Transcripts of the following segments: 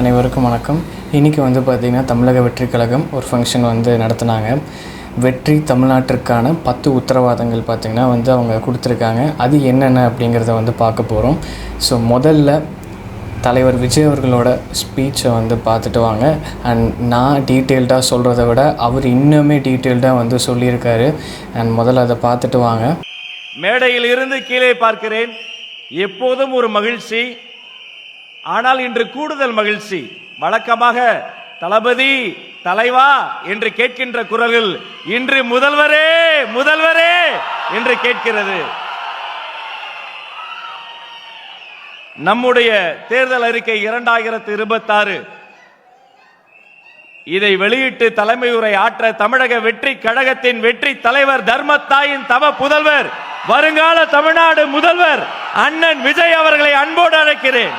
அனைவருக்கும் வணக்கம். இன்றைக்கி பார்த்திங்கன்னா தமிழக வெற்றி கழகம் ஒரு ஃபங்க்ஷன் நடத்தினாங்க. வெற்றி தமிழ்நாட்டிற்கான 10 உத்தரவாதங்கள் பார்த்திங்கன்னா அவங்க கொடுத்துருக்காங்க. அது என்னென்ன அப்படிங்கிறத பார்க்க போகிறோம். ஸோ முதல்ல தலைவர் விஜய் அவர்களோட ஸ்பீச்சை பார்த்துட்டு வாங்க. அண்ட் நான் டீட்டெயில்டாக சொல்கிறத விட அவர் இன்னுமே டீட்டெயில்டாக சொல்லியிருக்காரு. அண்ட் முதல்ல அதை பார்த்துட்டு வாங்க. மேடையில் இருந்து கீழே பார்க்கிறேன். எப்போதும் ஒரு மகிழ்ச்சி, ஆனால் இன்று கூடுதல் மகிழ்ச்சி. வழக்கமாக தளபதி தலைவா என்று கேட்கின்ற குரல்கள் இன்று முதல்வரே முதல்வரே என்று கேட்கிறது. நம்முடைய தேர்தல் அறிக்கை 2026 இதை வெளியிட்டு தலைமை உரை ஆற்ற தமிழக வெற்றி கழகத்தின் வெற்றி தலைவர் தர்மத்தாயின் தவ புதல்வர் வருங்கால தமிழ்நாடு முதல்வர் அண்ணன் விஜய் அவர்களை அன்போடு அழைக்கிறேன்.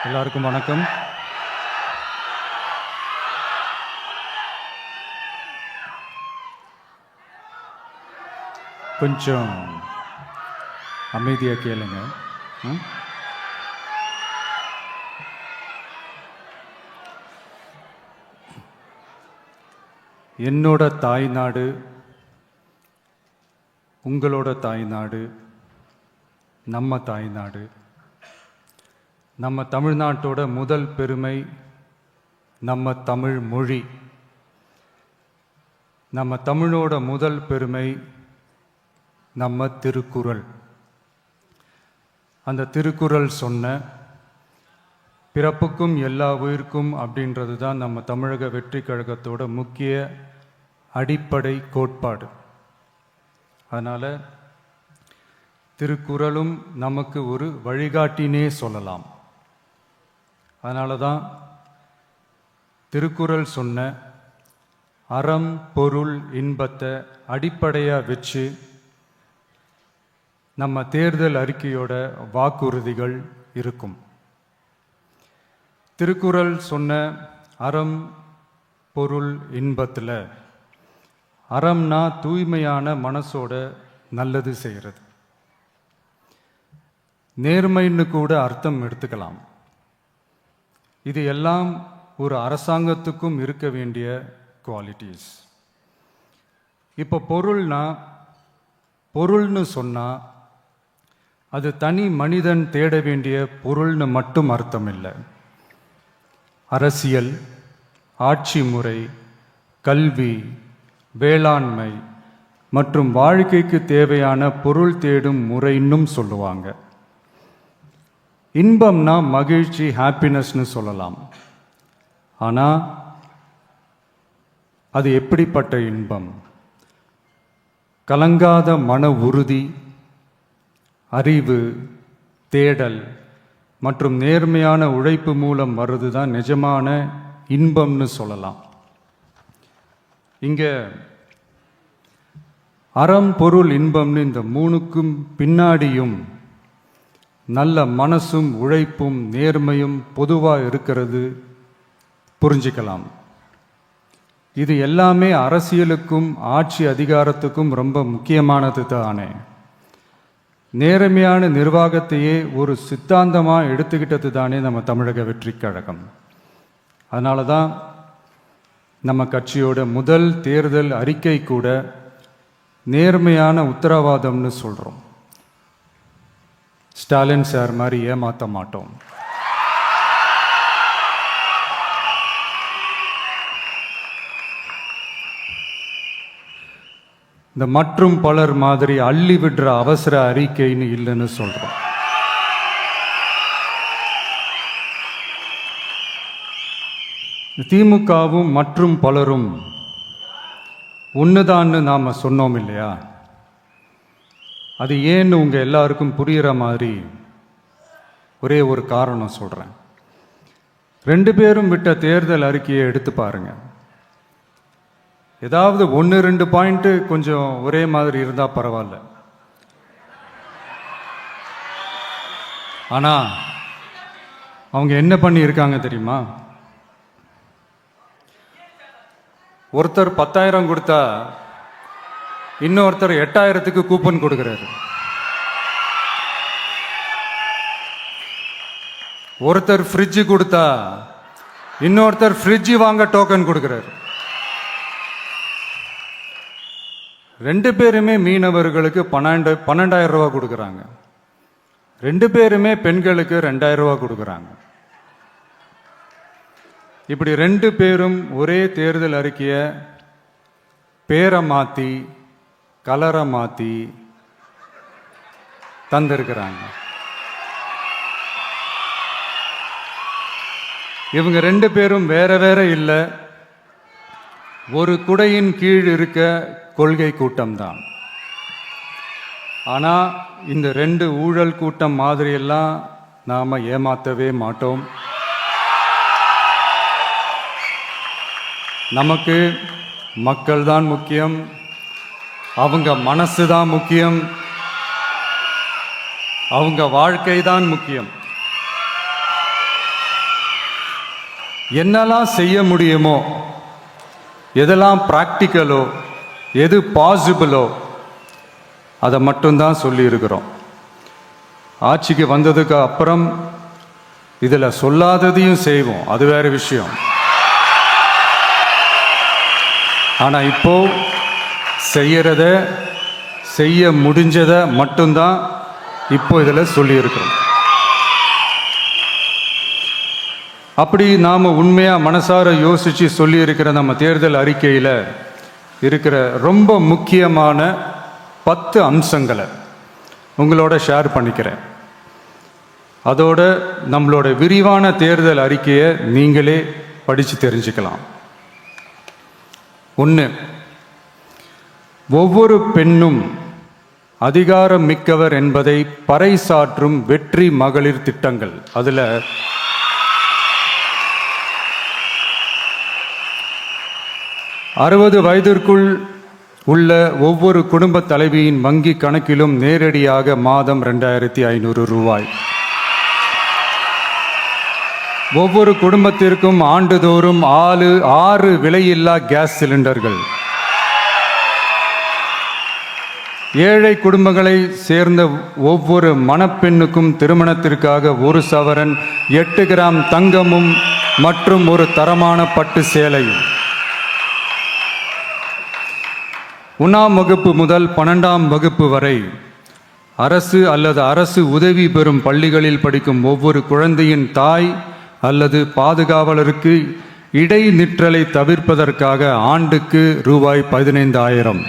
எல்லாருக்கும் வணக்கம். கொஞ்சம் அமைதியாக கேளுங்க. என்னோட தாய்நாடு, உங்களோட தாய்நாடு, நம்ம தாய்நாடு, நம்ம தமிழ்நாட்டோட முதல் பெருமை நம்ம தமிழ் மொழி. நம்ம தமிழோட முதல் பெருமை நம்ம திருக்குறள். அந்த திருக்குறள் சொன்ன பிறப்புக்கும் எல்லா உயிர்க்கும் அப்படின்றது தான் நம்ம தமிழக வெற்றி கழகத்தோட முக்கிய அடிப்படை கோட்பாடு. அதனால் திருக்குறளும் நமக்கு ஒரு வழிகாட்டினே சொல்லலாம். அதனால தான் திருக்குறள் சொன்ன அறம் பொருள் இன்பத்தை அடிப்படையாக வச்சு நம்ம தேர்தல் அறிக்கையோட வாக்குறுதிகள் இருக்கும். திருக்குறள் சொன்ன அறம் பொருள் இன்பத்தில் அறம்னா தூய்மையான மனசோட நல்லது செய்கிறது. நேர்மைன்னு கூட அர்த்தம் எடுத்துக்கலாம். இது எல்லாம் ஒரு அரசாங்கத்துக்கும் இருக்க வேண்டிய குவாலிட்டிஸ். இப்போ பொருள்னு சொன்னால் அது தனி மனிதன் தேட வேண்டிய பொருள்னு மட்டும் அர்த்தம் இல்லை. அரசியல், ஆட்சி முறை, கல்வி, வேளாண்மை மற்றும் வாழ்க்கைக்கு தேவையான பொருள் தேடும் முறைன்னும் சொல்லுவாங்க. இன்பம்னா மகிழ்ச்சி, ஹாப்பினஸ்னு சொல்லலாம். ஆனால் அது எப்படிப்பட்ட இன்பம்? கலங்காத மன உறுதி, அறிவு, தேடல் மற்றும் நேர்மையான உழைப்பு மூலம் வர்றது தான் நிஜமான இன்பம்னு சொல்லலாம். இங்கே அறம் பொருள் இன்பம்னு இந்த மூணுக்கும் பின்னாடியும் நல்ல மனசும் உழைப்பும் நேர்மையும் பொதுவாக இருக்கிறது புரிஞ்சிக்கலாம். இது எல்லாமே அரசியலுக்கும் ஆட்சி அதிகாரத்துக்கும் ரொம்ப முக்கியமானது தானே. நேர்மையான நிர்வாகத்தையே ஒரு சித்தாந்தமாக எடுத்துக்கிட்டது தானே நம்ம தமிழக வெற்றி கழகம். அதனால தான் நம்ம கட்சியோட முதல் தேர்தல் அறிக்கை கூட நேர்மையான உத்தரவாதம்னு சொல்கிறோம். ஸ்டாலின் சார் மாதிரி ஏமாற்ற மாட்டோம். இந்த மற்றும் பலர் மாதிரி அள்ளி விடுற அவசர அறிக்கைன்னு இல்லைன்னு சொல்றோம். திமுகவும் மற்றும் பலரும் ஒன்றுதான்னு நாம் சொன்னோம் இல்லையா? அது ஏன்னு உங்கள் எல்லாருக்கும் புரிகிற மாதிரி ஒரே ஒரு காரணம் சொல்கிறேன். 2 பேரும் விட்ட தேர்தல் அறிக்கையை எடுத்து பாருங்க. ஏதாவது 1-2 பாயிண்ட்டு கொஞ்சம் ஒரே மாதிரி இருந்தால் பரவாயில்ல. ஆனால் அவங்க என்ன பண்ணியிருக்காங்க தெரியுமா? ஒருத்தர் 10,000 கொடுத்தா இன்னொருத்தர் 8,000க்கு கூப்பன் கொடுக்குறாரு. ஒருத்தர் ஃப்ரிட்ஜ் கொடுத்தா இன்னொருத்தர் ஃப்ரிட்ஜ் வாங்க டோக்கன் கொடுக்குறாரு. 2 பேருமே மீனவர்களுக்கு 12,000 ரூபா கொடுக்குறாங்க. 2 பேருமே பெண்களுக்கு 2,000 ரூபா கொடுக்குறாங்க. இப்படி 2 பேரும் ஒரே தேர்தல் அறிக்கையை பேரை மாற்றி கலரை மாற்றி தந்திருக்கிறாங்க. இவங்க 2 பேரும் வேற வேற இல்லை, ஒரு குடையின் கீழ் இருக்க கொள்கை கூட்டம்தான். ஆனால் இந்த 2 ஊழல் கூட்டம் மாதிரியெல்லாம் நாம் ஏமாற்றவே மாட்டோம். நமக்கு மக்கள் தான் முக்கியம், அவங்க மனசு தான் முக்கியம், அவங்க வாழ்க்கை தான் முக்கியம். என்னெல்லாம் செய்ய முடியுமோ, எதெல்லாம் ப்ராக்டிக்கலோ, எது பாசிபிளோ அதை மட்டும்தான் சொல்லியிருக்கிறோம். ஆட்சிக்கு வந்ததுக்கு அப்புறம் இதில் சொல்லாததையும் செய்வோம், அது வேற விஷயம். ஆனால் இப்போ செய்யறத செய்ய முடிஞ்சதை மட்டும்தான் இப்போ இதில் சொல்லியிருக்கிறோம். அப்படி நாம் உண்மையாக மனசார யோசித்து சொல்லியிருக்கிற நம்ம தேர்தல் அறிக்கையில் இருக்கிற ரொம்ப முக்கியமான 10 அம்சங்களை உங்களோட ஷேர் பண்ணிக்கிறேன். அதோட நம்மளோட விரிவான தேர்தல் அறிக்கையை நீங்களே படித்து தெரிஞ்சுக்கலாம். 1, ஒவ்வொரு பெண்ணும் அதிகாரம் மிக்கவர் என்பதை பறைசாற்றும் வெற்றி மகளிர் திட்டங்கள். அதில் 60 வயதிற்குள் உள்ள ஒவ்வொரு குடும்ப தலைவியின் வங்கி கணக்கிலும் நேரடியாக மாதம் 2,500 ரூபாய். ஒவ்வொரு குடும்பத்திற்கும் ஆண்டுதோறும் 6 விலையில்லா கேஸ் சிலிண்டர்கள். ஏழை குடும்பங்களை சேர்ந்த ஒவ்வொரு மணப்பெண்ணுக்கும் திருமணத்திற்காக 1 சவரன் 8 கிராம் தங்கமும் மற்றும் ஒரு தரமான பட்டு சேலையும். 1ஆம் வகுப்பு முதல் 12ஆம் வகுப்பு வரை அரசு அல்லது அரசு உதவி பெறும் பள்ளிகளில் படிக்கும் ஒவ்வொரு குழந்தையின் தாய் அல்லது பாதுகாவலருக்கு இடைநிற்றலை தவிர்ப்பதற்காக ஆண்டுக்கு ரூபாய் 15,000.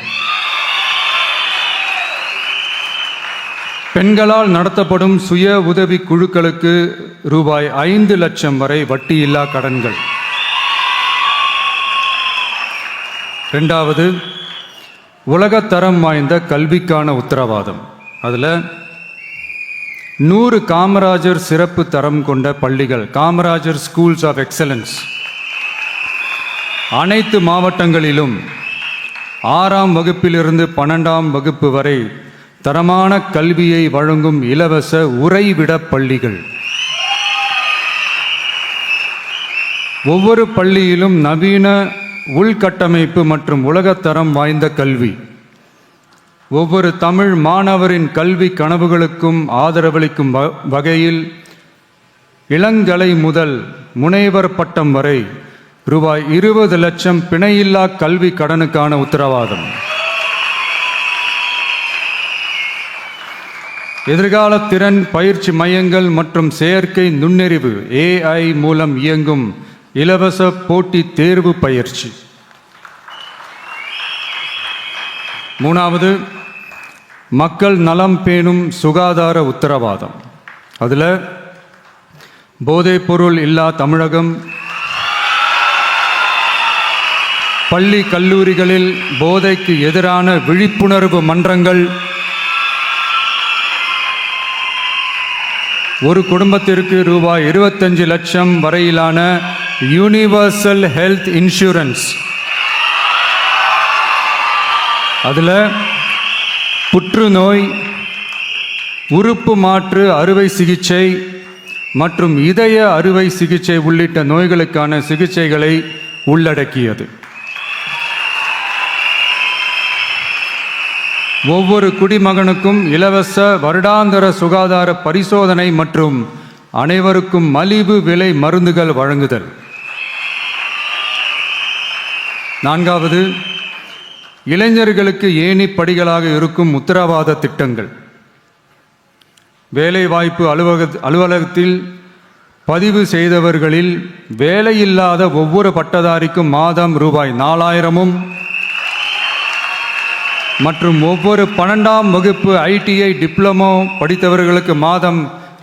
பெண்களால் நடத்தப்படும் சுய உதவி குழுக்களுக்கு ரூபாய் 5 லட்சம் வரை வட்டியில்லா கடன்கள். 2வது, உலகத்தரம் வாய்ந்த கல்விக்கான உத்தரவாதம். அதில் 100 காமராஜர் சிறப்பு தரம் கொண்ட பள்ளிகள், காமராஜர் ஸ்கூல்ஸ் ஆஃப் எக்ஸலன்ஸ், அனைத்து மாவட்டங்களிலும் 6ஆம் வகுப்பிலிருந்து 12ஆம் வகுப்பு வரை தரமான கல்வியை வழங்கும் இலவச உறைவிட பள்ளிகள். ஒவ்வொரு பள்ளியிலும் நவீன உள்கட்டமைப்பு மற்றும் உலகத்தரம் வாய்ந்த கல்வி. ஒவ்வொரு தமிழ் மாணவரின் கல்வி கனவுகளுக்கும் ஆதரவளிக்கும் வகையில் இளங்கலை முதல் முனைவர் பட்டம் வரை ரூபாய் 20 லட்சம் பிணையில்லா கல்வி கடனுக்கான உத்தரவாதம். எதிர்கால திறன் பயிற்சி மையங்கள் மற்றும் செயற்கை நுண்ணறிவு AI மூலம் இயங்கும் இலவச போட்டி தேர்வு பயிற்சி. 3வது, மக்கள் நலம் பேணும் சுகாதார உத்தரவாதம். அதில் போதைப்பொருள் இல்லா தமிழகம், பள்ளி கல்லூரிகளில் போதைக்கு எதிரான விழிப்புணர்வு மன்றங்கள், ஒரு குடும்பத்திற்கு ரூபாய் 25 லட்சம் வரையிலான யூனிவர்சல் ஹெல்த் இன்சூரன்ஸ். அதில் புற்றுநோய், உறுப்பு மாற்று அறுவை சிகிச்சை மற்றும் இதய அறுவை சிகிச்சை உள்ளிட்ட நோய்களுக்கான சிகிச்சைகளை உள்ளடக்கியது. ஒவ்வொரு குடிமகனுக்கும் இலவச வருடாந்திர சுகாதார பரிசோதனை மற்றும் அனைவருக்கும் மலிவு விலை மருந்துகள் வழங்குதல். 4வது, இளைஞர்களுக்கு ஏணிப்படிகளாக இருக்கும் உத்தரவாத திட்டங்கள். வேலைவாய்ப்பு அலுவலகத்தில் பதிவு செய்தவர்களில் வேலையில்லாத ஒவ்வொரு பட்டதாரிக்கும் மாதம் ரூபாய் 4000 மற்றும் ஒவ்வொரு 12ஆம் வகுப்பு ITI டிப்ளமோ படித்தவர்களுக்கு மாதம்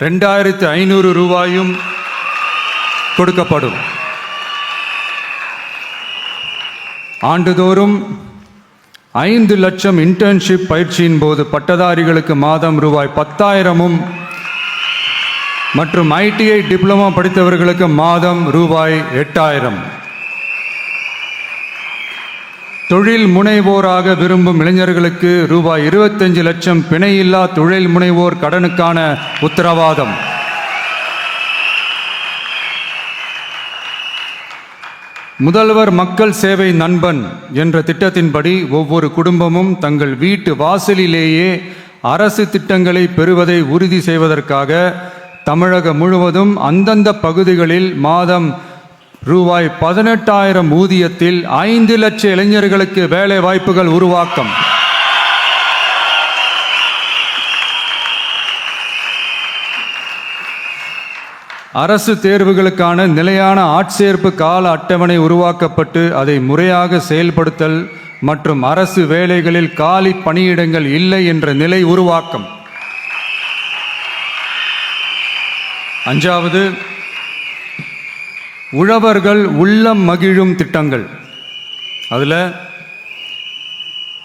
2500 ரூபாயும் கொடுக்கப்படும். ஆண்டுதோறும் 5 லட்சம் இன்டர்ன்ஷிப் பயிற்சியின் போது பட்டதாரிகளுக்கு மாதம் ரூபாய் 10,000 மற்றும் ITI டிப்ளமோ படித்தவர்களுக்கு மாதம் ரூபாய் 8,000. தொழில் முனைவோராக விரும்பும் இளைஞர்களுக்கு ரூபாய் 25 லட்சம் பிணையில்லா தொழில் முனைவோர் கடனுக்கான உத்தரவாதம். முதல்வர் மக்கள் சேவை நண்பன் என்ற திட்டத்தின்படி ஒவ்வொரு குடும்பமும் தங்கள் வீட்டு வாசலிலேயே அரசு திட்டங்களை பெறுவதை உறுதி செய்வதற்காக தமிழகம் முழுவதும் அந்தந்த பகுதிகளில் மாதம் ரூபாய் 18,000 ஊதியத்தில் 5 லட்சம் இளைஞர்களுக்கு வேலை வாய்ப்புகள் உருவாக்கம். அரசு தேர்வுகளுக்கான நிலையான ஆட்சேர்ப்பு கால அட்டவணை உருவாக்கப்பட்டு அதை முறையாக செயல்படுத்தல் மற்றும் அரசு வேலைகளில் காலி பணியிடங்கள் இல்லை என்ற நிலை உருவாக்கம். 5வது, உழவர்கள் உள்ளம் மகிழும் திட்டங்கள். அதில்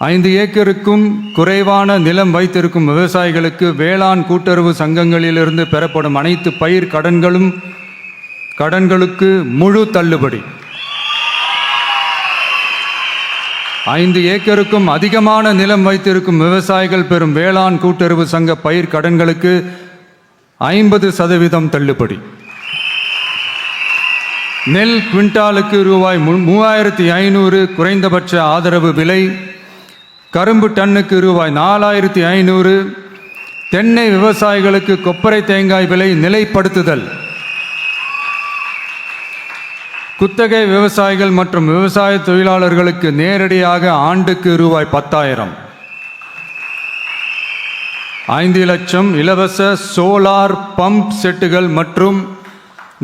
5 ஏக்கருக்கும் குறைவான நிலம் வைத்திருக்கும் விவசாயிகளுக்கு வேளாண் கூட்டுறவு சங்கங்களிலிருந்து பெறப்படும் அனைத்து பயிர் கடன்களுக்கு முழு தள்ளுபடி. 5 ஏக்கருக்கும் அதிகமான நிலம் வைத்திருக்கும் விவசாயிகள் பெறும் வேளாண் கூட்டுறவு சங்க பயிர் கடன்களுக்கு 50% தள்ளுபடி. நெல் குவிண்டாலுக்கு ரூபாய் 3,500 குறைந்தபட்ச ஆதரவு விலை. கரும்பு டன்னுக்கு ரூபாய் 4,500. தென்னை விவசாயிகளுக்கு கொப்பரை தேங்காய் விலை நிலைப்படுத்துதல். குத்தகை விவசாயிகள் மற்றும் விவசாய தொழிலாளர்களுக்கு நேரடியாக ஆண்டுக்கு ரூபாய் 10,000. 5 லட்சம் இலவச சோலார் பம்ப் செட்டுகள் மற்றும்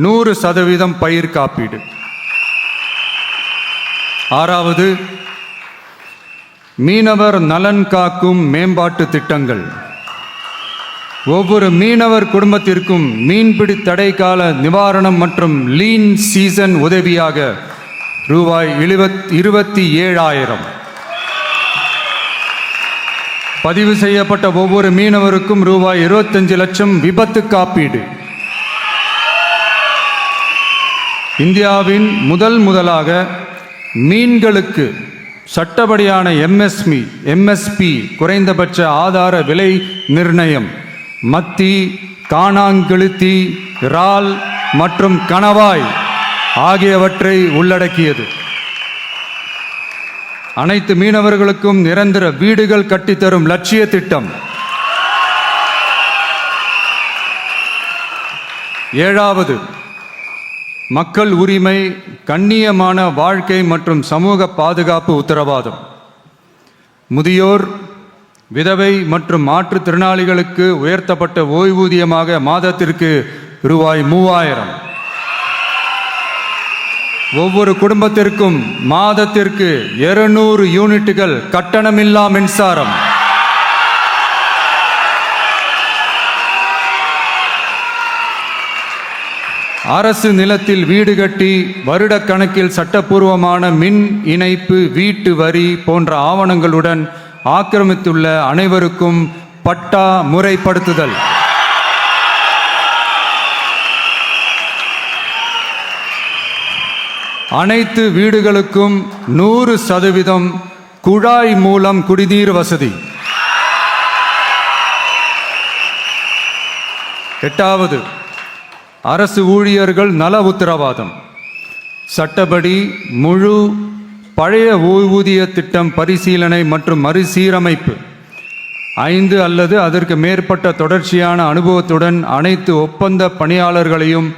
100% பயிர் காப்பீடு. 6வது, மீனவர் நலன் காக்கும் மேம்பாட்டு திட்டங்கள். ஒவ்வொரு மீனவர் குடும்பத்திற்கும் மீன்பிடி தடை கால நிவாரணம் மற்றும் லீன் சீசன் உதவியாக ரூபாய் 27,000. பதிவு செய்யப்பட்ட ஒவ்வொரு மீனவருக்கும் ரூபாய் 25 லட்சம் விபத்து காப்பீடு. இந்தியாவின் முதலாக மீன்களுக்கு சட்டப்படியான MSP குறைந்தபட்ச ஆதார விலை நிர்ணயம் மத்தி, காணாங்கெளுத்தி, இறால் மற்றும் கணவாய் ஆகியவற்றை உள்ளடக்கியது. அனைத்து மீனவர்களுக்கும் நிரந்தர வீடுகள் கட்டித்தரும் லட்சிய திட்டம். 7வது, மக்கள் உரிமை, கண்ணியமான வாழ்க்கை மற்றும் சமூக பாதுகாப்பு உத்தரவாதம். முதியோர், விதவை மற்றும் மாற்றுத்திறனாளிகளுக்கு உயர்த்தப்பட்ட ஓய்வூதியமாக மாதத்திற்கு ரூபாய் 3,000. ஒவ்வொரு குடும்பத்திற்கும் மாதத்திற்கு 200 யூனிட்டுகள் கட்டணமில்லா மின்சாரம். அரசு நிலத்தில் வீடு கட்டி வருடக்கணக்கில் சட்டப்பூர்வமான மின் இணைப்பு, வீட்டு வரி போன்ற ஆவணங்களுடன் ஆக்கிரமித்துள்ள அனைவருக்கும் பட்டா முறைப்படுத்துதல். அனைத்து வீடுகளுக்கும் 100% குழாய் மூலம் குடிநீர் வசதி. 8வது, அரசு ஊழியர்கள் நல உத்தரவாதம். சட்டப்படி முழு பழைய ஓய்வூதிய திட்டம் பரிசீலனை மற்றும் மறுசீரமைப்பு. 5 அல்லது அதற்கு மேற்பட்ட தொடர்ச்சியான அனுபவத்துடன் அனைத்து ஒப்பந்த பணியாளர்களையும்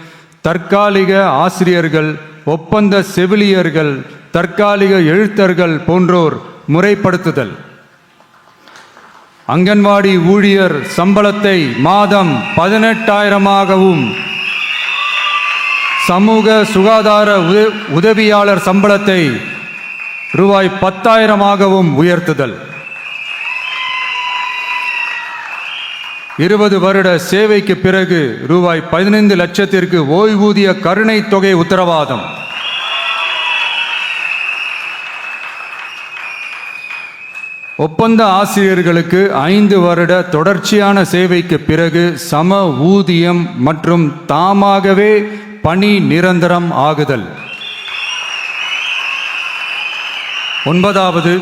தற்காலிக ஆசிரியர்கள், ஒப்பந்த செவிலியர்கள், தற்காலிக எழுத்தர்கள் போன்றோர் முறைப்படுத்துதல். அங்கன்வாடி ஊழியர் சம்பளத்தை மாதம் 18,000ஆகவும், சமூக சுகாதார உதவியாளர் சம்பளத்தை ரூபாய் 10,000ஆகவும் உயர்த்துதல். 20 வருட சேவைக்கு பிறகு ரூபாய் 15 லட்சத்திற்கு ஓய்வூதிய கருணை தொகை உத்தரவாதம். ஒப்பந்த ஆசிரியர்களுக்கு 5 வருட தொடர்ச்சியான சேவைக்கு பிறகு சம ஊதியம் மற்றும் தாமாகவே பணி நிரந்தரம் ஆகுதல். 9வது,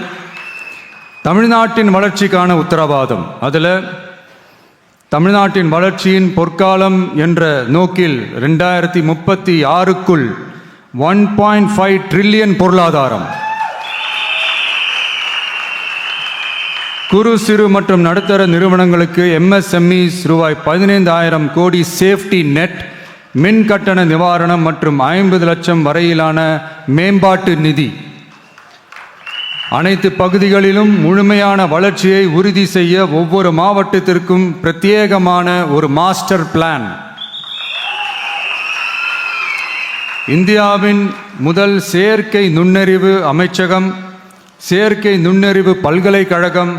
தமிழ்நாட்டின் வளர்ச்சிக்கான உத்தரவாதம். அதில் தமிழ்நாட்டின் வளர்ச்சியின் பொற்காலம் என்ற நோக்கில் 2036க்குள் 1.5 ட்ரில்லியன் பொருளாதாரம், குறு சிறு மற்றும் நடுத்தர நிறுவனங்களுக்கு MSMEs ரூபாய் 15,000 கோடி சேஃப்டி நெட், மின் கட்டண நிவாரணம் மற்றும் 50 லட்சம் வரையிலான மேம்பாட்டு நிதி. அனைத்து பகுதிகளிலும் முழுமையான வளர்ச்சியை உறுதி செய்ய ஒவ்வொரு மாவட்டத்திற்கும் பிரத்யேகமான ஒரு மாஸ்டர் பிளான். இந்தியாவின் முதல் செயற்கை நுண்ணறிவு அமைச்சகம், செயற்கை நுண்ணறிவு பல்கலைக்கழகம்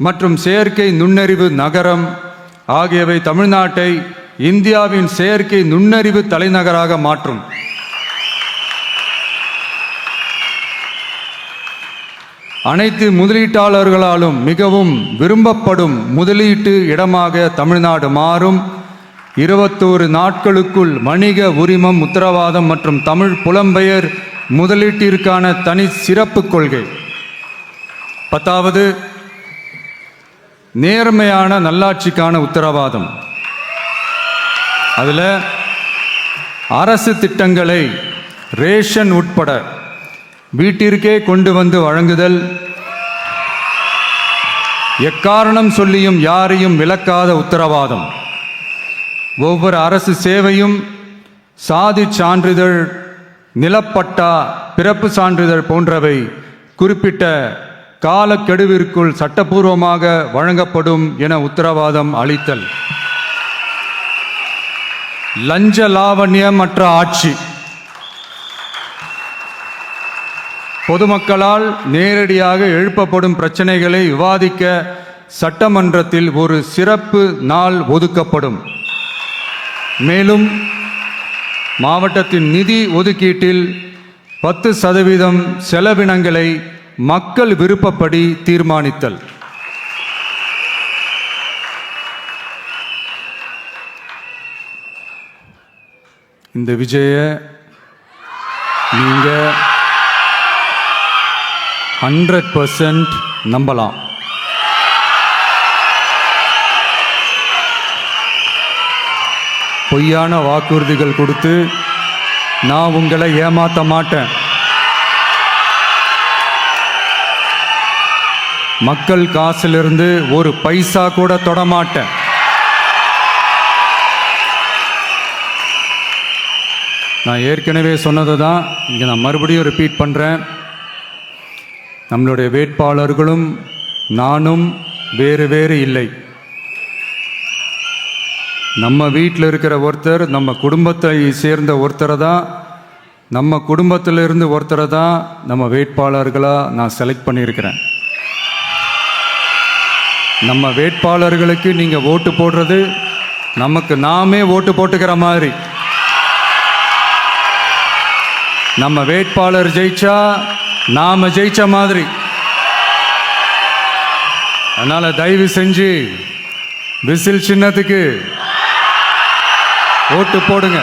மற்றும் செயற்கை நுண்ணறிவு நகரம் ஆகியவை தமிழ்நாட்டை இந்தியாவின் செயற்கை நுண்ணறிவு தலைநகராக மாற்றும். அனைத்து முதலீட்டாளர்களாலும் மிகவும் விரும்பப்படும் முதலீட்டு இடமாக தமிழ்நாடு மாறும். 21 நாட்களுக்குள் வணிக உரிமம் உத்தரவாதம் மற்றும் தமிழ் புலம்பெயர் முதலீட்டிற்கான தனி சிறப்பு கொள்கை. 10வது, நேர்மையான நல்லாட்சிக்கான உத்தரவாதம். அதில் அரசு திட்டங்களை ரேஷன் உட்பட வீட்டிற்கே கொண்டு வந்து வழங்குதல், எக்காரணம் சொல்லியும் யாரையும் விலக்காத உத்தரவாதம். ஒவ்வொரு அரசு சேவையும் சாதி சான்றிதழ், நிலப்பட்டா, பிறப்பு சான்றிதழ் போன்றவை குறிப்பிட்ட காலக்கெடுவிற்குள் சட்டப்பூர்வமாக வழங்கப்படும் என உத்தரவாதம் அளித்தல். லஞ்ச லாவண்யமற்ற ஆட்சி. பொதுமக்களால் நேரடியாக எழுப்பப்படும் பிரச்சனைகளை விவாதிக்க சட்டமன்றத்தில் ஒரு சிறப்பு நாள் ஒதுக்கப்படும். மேலும் மாவட்டத்தின் நிதி ஒதுக்கீட்டில் 10% செலவினங்களை மக்கள் விருப்பப்படி தீர்மானித்தல். இந்த விஜய நீங்க 100% நம்பலாம். பொய்யான வாக்குறுதிகள் கொடுத்து நான் உங்களை ஏமாற்ற மாட்டேன். மக்கள் காசிலிருந்து ஒரு பைசா கூட தொடமாட்டேன். நான் ஏற்கனவே சொன்னதை தான் இங்கே நான் மறுபடியும் ரிப்பீட் பண்ணுறேன். நம்மளுடைய வேட்பாளர்களும் நானும் வேறு வேறு இல்லை. நம்ம வீட்டில் இருக்கிற ஒருத்தர் நம்ம குடும்பத்தை சேர்ந்த ஒருத்தரை தான், நம்ம குடும்பத்திலிருந்து ஒருத்தரை தான் நம்ம வேட்பாளர்களாக நான் செலக்ட் பண்ணியிருக்கிறேன். நம்ம வேட்பாளர்களுக்கு நீங்கள் ஓட்டு போடுறது நமக்கு நாமே ஓட்டு போட்டுக்கிற மாதிரி. நம்ம வேட்பாளர் ஜெயிச்சா நாம ஜெயிச்ச மாதிரி. அதனால தயவு செஞ்சு விசில் சின்னத்துக்கு ஓட்டு போடுங்க.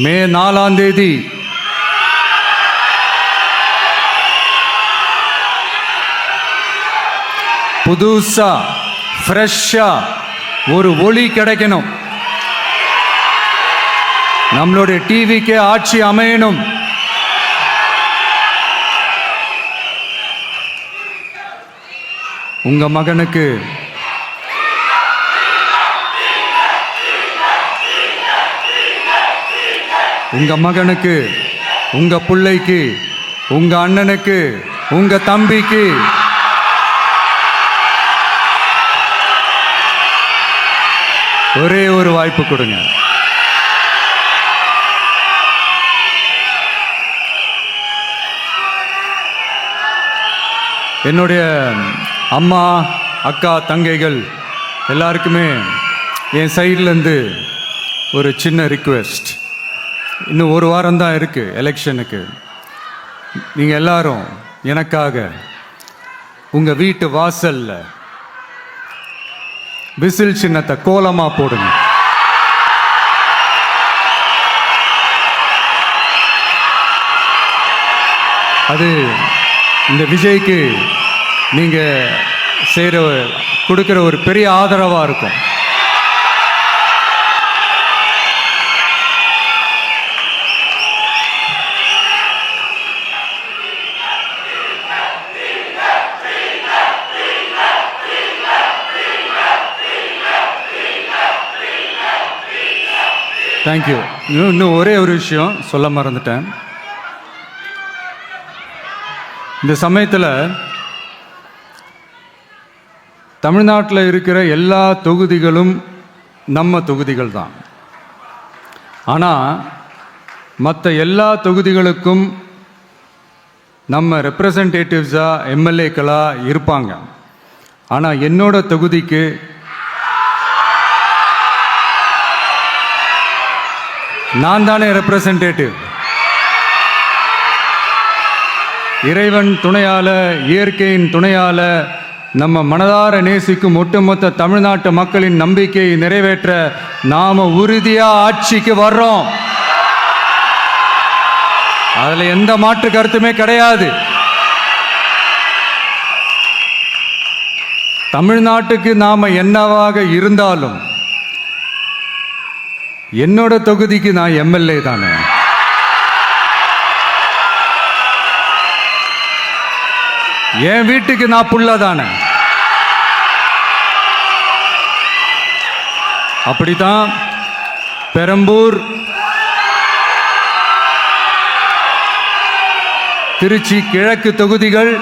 மே 4ஆம் தேதி புதுசா ஃப்ரெஷ்ஷா ஒரு ஒளி கிடைக்கணும். நம்மளுடைய டிவிக்கு ஆட்சி அமையணும். உங்க மகனுக்கு உங்க பிள்ளைக்கு உங்க அண்ணனுக்கு உங்க தம்பிக்கு ஒரே ஒரு வாய்ப்பு கொடுங்க. என்னுடைய அம்மா அக்கா தங்கைகள் எல்லாருக்குமே என் சைட்லேருந்து ஒரு சின்ன ரிக்வெஸ்ட். இன்னும் ஒரு வாரம் தான் இருக்குது எலெக்ஷனுக்கு. நீங்கள் எல்லாரும் எனக்காக உங்கள் வீட்டு வாசல்ல விசில் சின்னத்தை கோலமாக போடுங்க. அது இந்த விஜய்க்கு நீங்கள் கொடுக்குற ஒரு பெரிய ஆதரவாக இருக்கும். தேங்க்யூ. இன்னும் ஒரே ஒரு விஷயம் சொல்ல மறந்துட்டேன். இந்த சமயத்தில் தமிழ்நாட்டில் இருக்கிற எல்லா தொகுதிகளும் நம்ம தொகுதிகள் தான். ஆனால் மற்ற எல்லா தொகுதிகளுக்கும் நம்ம ரெப்ரசன்டேட்டிவ்ஸாக எம்எல்ஏக்களாக இருப்பாங்க. ஆனால் என்னோட தொகுதிக்கு நான் தானே ரெப்ரசன்டேட்டிவ். இறைவன் துணையால, இயற்கையின் துணையால, நம்ம மனதார நேசிக்கும் ஒட்டுமொத்த தமிழ்நாட்டு மக்களின் நம்பிக்கையை நிறைவேற்ற நாம உறுதியா ஆட்சிக்கு வர்றோம். அதுல எந்த மாற்று கருத்துமே கிடையாது. தமிழ்நாட்டுக்கு நாம என்னவாக இருந்தாலும் என்னோட தொகுதிக்கு நான் எம்எல்ஏ தானே. என் வீட்டுக்கு நான் புள்ள தானே. அப்படித்தான் பெரம்பூர், திருச்சி கிழக்கு தொகுதிகள்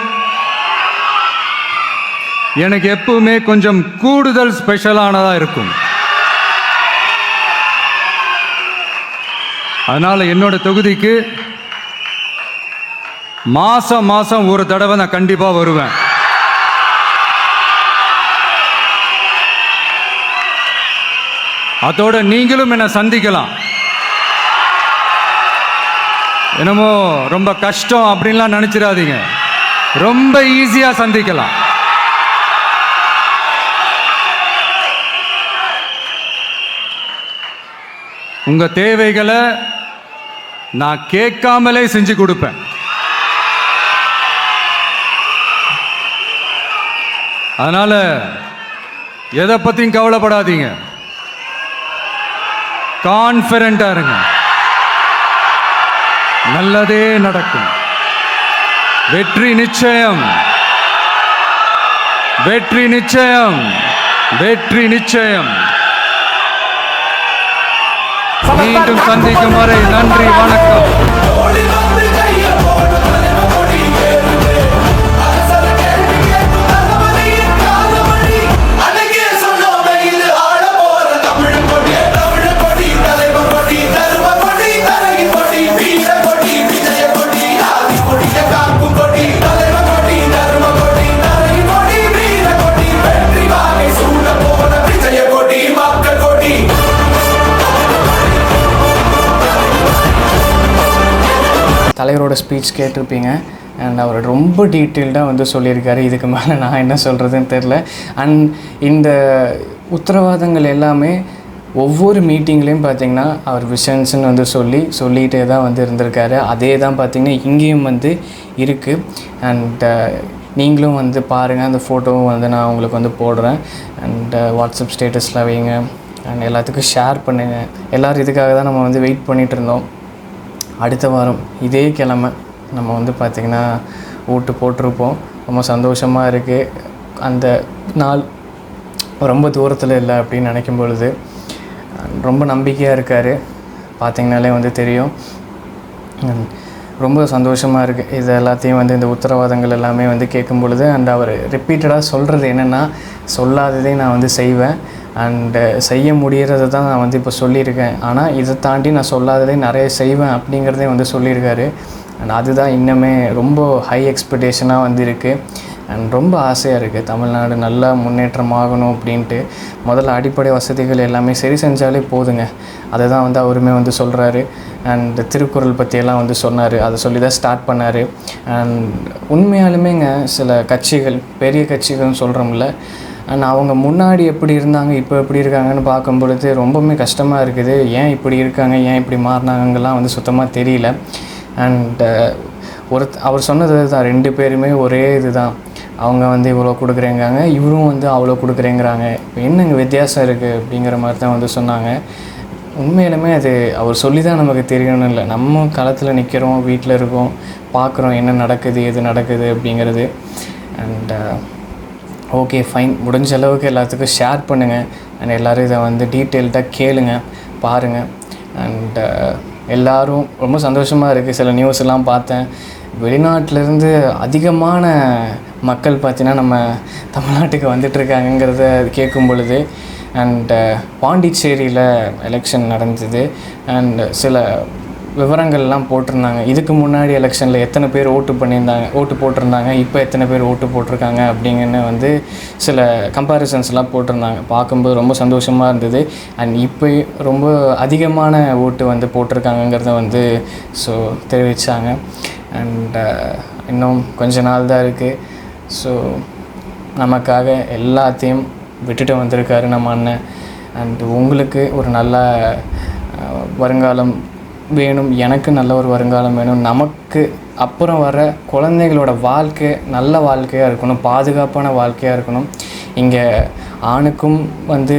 எனக்கு எப்பவுமே கொஞ்சம் கூடுதல் ஸ்பெஷலானதா இருக்கும். அதனால என்னோட தொகுதிக்கு மாசம் மாசம் ஒரு தடவை நான் கண்டிப்பா வருவேன். அதோட நீங்களும் என்ன சந்திக்கலாம். என்னமோ ரொம்ப கஷ்டம் அப்படின்லாம் நினைச்சிடாதீங்க. ரொம்ப ஈஸியா சந்திக்கலாம். உங்க தேவைகளை நான் கேட்காமலே செஞ்சு கொடுப்பேன். அதனால எதை பத்தியும் கவலைப்படாதீங்க. கான்ஃபிடென்ட்டா இருங்க. நல்லதே நடக்கும். வெற்றி நிச்சயம், வெற்றி நிச்சயம், வெற்றி நிச்சயம். மீண்டும் சந்திக்கும் வரை நன்றி, வணக்கம். மக்கள் அவரோட ஸ்பீச் கேட்டிருப்பீங்க. அண்ட் அவர் ரொம்ப டீட்டெயில்டாக வந்து சொல்லியிருக்காரு. இதுக்கு மேலே நான் என்ன சொல்கிறதுன்னு தெரில. அண்ட் இந்த உத்தரவாதங்கள் எல்லாமே ஒவ்வொரு மீட்டிங்லேயும் பார்த்திங்கன்னா அவர் விஷன்ஸ்ன்னு வந்து சொல்லிகிட்டே தான் வந்து இருந்திருக்காரு. அதே தான் பார்த்திங்கன்னா இங்கேயும் வந்து இருக்குது. அண்ட் நீங்களும் வந்து பாருங்கள், அந்த ஃபோட்டோவும் வந்து நான் உங்களுக்கு வந்து போடுறேன். அண்ட் வாட்ஸ்அப் ஸ்டேட்டஸில் வைங்க, அண்ட் எல்லாத்துக்கும் ஷேர் பண்ணுங்கள். எல்லோரும் இதுக்காக தான் நம்ம வந்து வெயிட் பண்ணிகிட்டு இருந்தோம். அடுத்த வாரம் இதே கிழமை நம்ம வந்து பார்த்திங்கன்னா ஓட்டு போட்டிருப்போம். ரொம்ப சந்தோஷமாக இருக்குது. அந்த நாள் ரொம்ப தூரத்தில் இல்லை அப்படின்னு நினைக்கும் பொழுது ரொம்ப நம்பிக்கையாக இருக்கார். பார்த்திங்கனாலே வந்து தெரியும். ரொம்ப சந்தோஷமாக இருக்குது. இது எல்லாத்தையும் வந்து இந்த உத்தரவாதங்கள் எல்லாமே வந்து கேட்கும் பொழுது. அண்ட் அவர் ரிப்பீட்டடாக சொல்கிறது என்னென்னா, சொல்லாததே நான் வந்து செய்வேன், அண்டு செய்ய முடிகிறத தான் நான் வந்து இப்போ சொல்லியிருக்கேன், ஆனால் இதை தாண்டி நான் சொல்லாததே நிறைய செய்வேன் அப்படிங்கிறதே வந்து சொல்லியிருக்காரு. அண்ட் அதுதான் இன்னுமே ரொம்ப ஹை எக்ஸ்பெக்டேஷனாக வந்து இருக்குது. அண்ட் ரொம்ப ஆசையாக இருக்குது தமிழ்நாடு நல்லா முன்னேற்றம் ஆகணும் அப்படின்ட்டு. முதல்ல அடிப்படை வசதிகள் எல்லாமே சரி செஞ்சாலே போதுங்க. அதை தான் வந்து அவருமே வந்து சொல்கிறாரு. அண்ட் திருக்குறள் பற்றியெல்லாம் வந்து சொன்னார். அதை சொல்லி தான் ஸ்டார்ட் பண்ணார். அண்ட் உண்மையாலுமேங்க சில கட்சிகள், பெரிய கட்சிகள்னு சொல்கிறோம்ல, அண்ட் அவங்க முன்னாடி எப்படி இருந்தாங்க, இப்போ எப்படி இருக்காங்கன்னு பார்க்கும் பொழுது ரொம்பவுமே கஷ்டமாக இருக்குது. ஏன் இப்படி இருக்காங்க, ஏன் இப்படி மாறினாங்கலாம் வந்து சுத்தமாக தெரியல. அண்ட் அவர் சொன்னது தான், 2 பேருமே ஒரே இது தான். அவங்க வந்து இவ்வளோ கொடுக்குறேங்காங்க, இவரும் வந்து அவ்வளோ கொடுக்குறேங்கிறாங்க. இப்போ என்னங்க வித்தியாசம் இருக்குது அப்படிங்கிற மாதிரி தான் வந்து சொன்னாங்க. உண்மையிலுமே அது அவர் சொல்லி தான் நமக்கு தெரியணும் இல்லை, நம்ம களத்தில் நிற்கிறோம், வீட்டில் இருக்கோம், பார்க்குறோம் என்ன நடக்குது, எது நடக்குது அப்படிங்கிறது. அண்ட் ஓகே ஃபைன், முடிஞ்ச அளவுக்கு எல்லாத்துக்கும் ஷேர் பண்ணுங்கள். அண்ட் எல்லோரும் இதை வந்து டீட்டெயில்டாக கேளுங்க, பாருங்கள். அண்ட் எல்லோரும் ரொம்ப சந்தோஷமாக இருக்குது. சில நியூஸ் எல்லாம் பார்த்தேன், வெளிநாட்டிலேருந்து அதிகமான மக்கள் பார்த்திங்கன்னா நம்ம தமிழ்நாட்டுக்கு வந்துட்டுருக்காங்கிறத கேட்கும் பொழுது. அண்ட் பாண்டிச்சேரியில் எலெக்ஷன் நடந்தது. அண்ட் சில விவரங்கள்லாம் போட்டிருந்தாங்க. இதுக்கு முன்னாடி எலெக்ஷனில் எத்தனை பேர் ஓட்டு போட்டிருந்தாங்க, இப்போ எத்தனை பேர் ஓட்டு போட்டிருக்காங்க அப்படிங்கன்னு வந்து சில கம்பேரிசன்ஸ்லாம் போட்டிருந்தாங்க. பார்க்கும்போது ரொம்ப சந்தோஷமாக இருந்தது. அண்ட் இப்போ ரொம்ப அதிகமான ஓட்டு வந்து போட்டிருக்காங்கங்கிறத வந்து தெரிவித்தாங்க. அண்ட் இன்னும் கொஞ்ச நாள் தான் இருக்குது. ஸோ நமக்காக எல்லாத்தையும் விட்டுட்டு வந்திருக்காரு நம்ம அண்ணன். அண்ட் உங்களுக்கு ஒரு நல்ல வருங்காலம் வேணும், எனக்கு நல்ல ஒரு வருங்காலம் வேணும், நமக்கு அப்புறம் வர குழந்தைகளோட வாழ்க்கை நல்ல வாழ்க்கையாக இருக்கணும், பாதுகாப்பான வாழ்க்கையாக இருக்கணும். இங்கே ஆணுக்கும் வந்து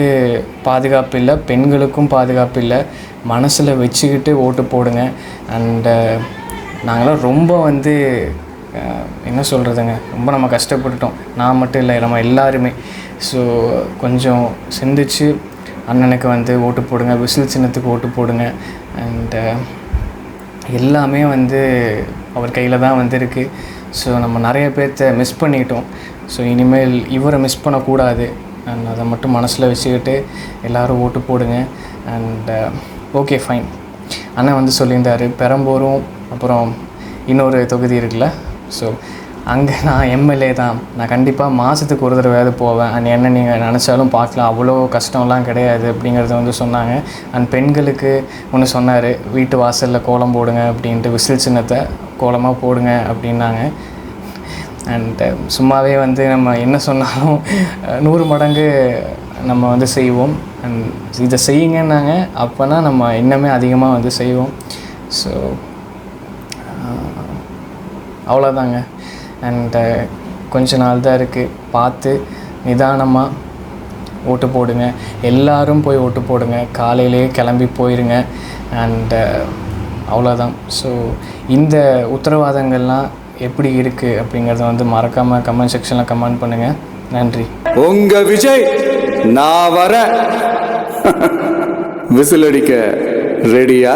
பாதுகாப்பு இல்லை, பெண்களுக்கும் பாதுகாப்பு இல்லை. மனசில் வச்சுக்கிட்டு ஓட்டு போடுங்க. அண்டு நாங்களாம் ரொம்ப வந்து என்ன சொல்கிறதுங்க, ரொம்ப நம்ம கஷ்டப்பட்டுட்டோம். நான் மட்டும் இல்லை, நம்ம எல்லாருமே. ஸோ கொஞ்சம் சிந்திச்சு அண்ணனுக்கு வந்து ஓட்டு போடுங்க, விசில் சின்னத்துக்கு ஓட்டு போடுங்க. அண்டு எல்லாமே வந்து அவர் கையில் தான் வந்துருக்கு. ஸோ நம்ம நிறைய பேர்த்த மிஸ் பண்ணிட்டோம். ஸோ இனிமேல் இவரை மிஸ் பண்ணக்கூடாது. அண்ட் அதை மட்டும் மனசில் வச்சுக்கிட்டு எல்லோரும் ஓட்டு போடுங்க. And okay fine. அண்ணன் வந்து சொல்லியிருந்தார், பெரம்பூரும் அப்புறம் இன்னொரு தொகுதி இருக்குல்ல, ஸோ அங்கே நான் எம்எல்ஏ தான், நான் கண்டிப்பாக மாதத்துக்கு ஒரு தடவையாவது போவேன். அண்ட் என்ன நீங்கள் நினச்சாலும் பார்க்கலாம், அவ்வளோ கஷ்டம்லாம் கிடையாது அப்படிங்கிறத வந்து சொன்னாங்க. அண்ட் பெண்களுக்கு ஒன்று சொன்னார், வீட்டு வாசலில் கோலம் போடுங்க அப்படின்ட்டு, விசில் சின்னத்தை கோலமாக போடுங்க அப்படின்னாங்க. அண்டு சும்மாவே வந்து நம்ம என்ன சொன்னாலும் 100 மடங்கு நம்ம வந்து செய்வோம். அண்ட் இதை செய்யுங்கன்னாங்க, அப்போனா நம்ம இன்னுமே அதிகமாக வந்து செய்வோம். ஸோ அவ்வளோதாங்க. அண்டு கொஞ்ச நாள் தான் இருக்குது, பார்த்து நிதானமாக ஓட்டு போடுங்க. எல்லோரும் போய் ஓட்டு போடுங்க, காலையிலே கிளம்பி போயிருங்க. அண்டு அவ்வளோதான். ஸோ இந்த உத்தரவாதங்கள்லாம் எப்படி இருக்குது அப்படிங்கிறத வந்து மறக்காமல் கமெண்ட் செக்ஷனில் கமெண்ட் பண்ணுங்கள். நன்றி. உங்கள் விஜய் நான் வர விசில் அடிக்க ரெடியா?